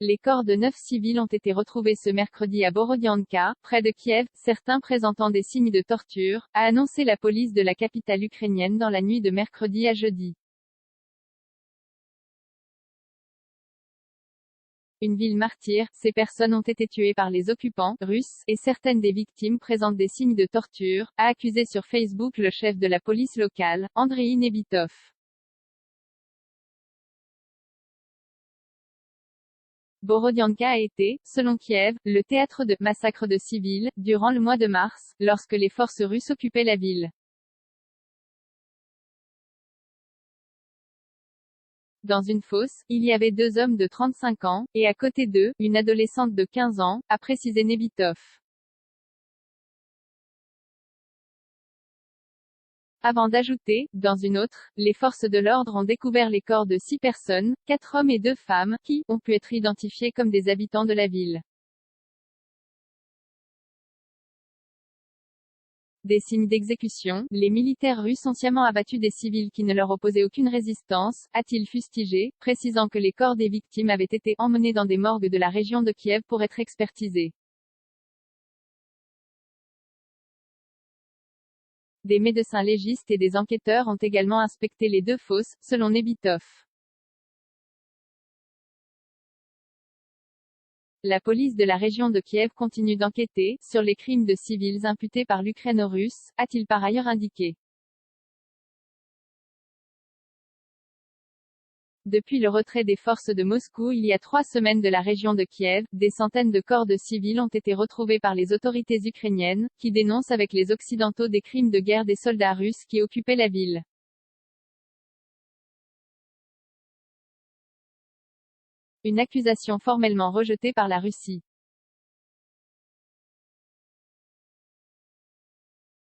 Les corps de 9 civils ont été retrouvés ce mercredi à Borodianka, près de Kiev, certains présentant des signes de torture, a annoncé la police de la capitale ukrainienne dans la nuit de mercredi à jeudi. Une ville martyre, ces personnes ont été tuées par les occupants russes, et certaines des victimes présentent des signes de torture, a accusé sur Facebook le chef de la police locale, Andriy Nebitov. Borodianka a été, selon Kiev, le théâtre de massacres de civils, durant le mois de mars, lorsque les forces russes occupaient la ville. Dans une fosse, il y avait 2 hommes de 35 ans, et à côté d'eux, une adolescente de 15 ans, a précisé Nebitov. Avant d'ajouter, dans une autre, les forces de l'ordre ont découvert les corps de 6 personnes, 4 hommes et 2 femmes, qui ont pu être identifiés comme des habitants de la ville. Des signes d'exécution, les militaires russes ont sciemment abattu des civils qui ne leur opposaient aucune résistance, a-t-il fustigé, précisant que les corps des victimes avaient été emmenés dans des morgues de la région de Kiev pour être expertisés. Des médecins légistes et des enquêteurs ont également inspecté les 2 fosses, selon Nebitov. La police de la région de Kiev continue d'enquêter sur les crimes de civils imputés par l'Ukraine aux Russes, a-t-il par ailleurs indiqué. Depuis le retrait des forces de Moscou il y a 3 semaines de la région de Kiev, des centaines de corps de civils ont été retrouvés par les autorités ukrainiennes, qui dénoncent avec les Occidentaux des crimes de guerre des soldats russes qui occupaient la ville. Une accusation formellement rejetée par la Russie.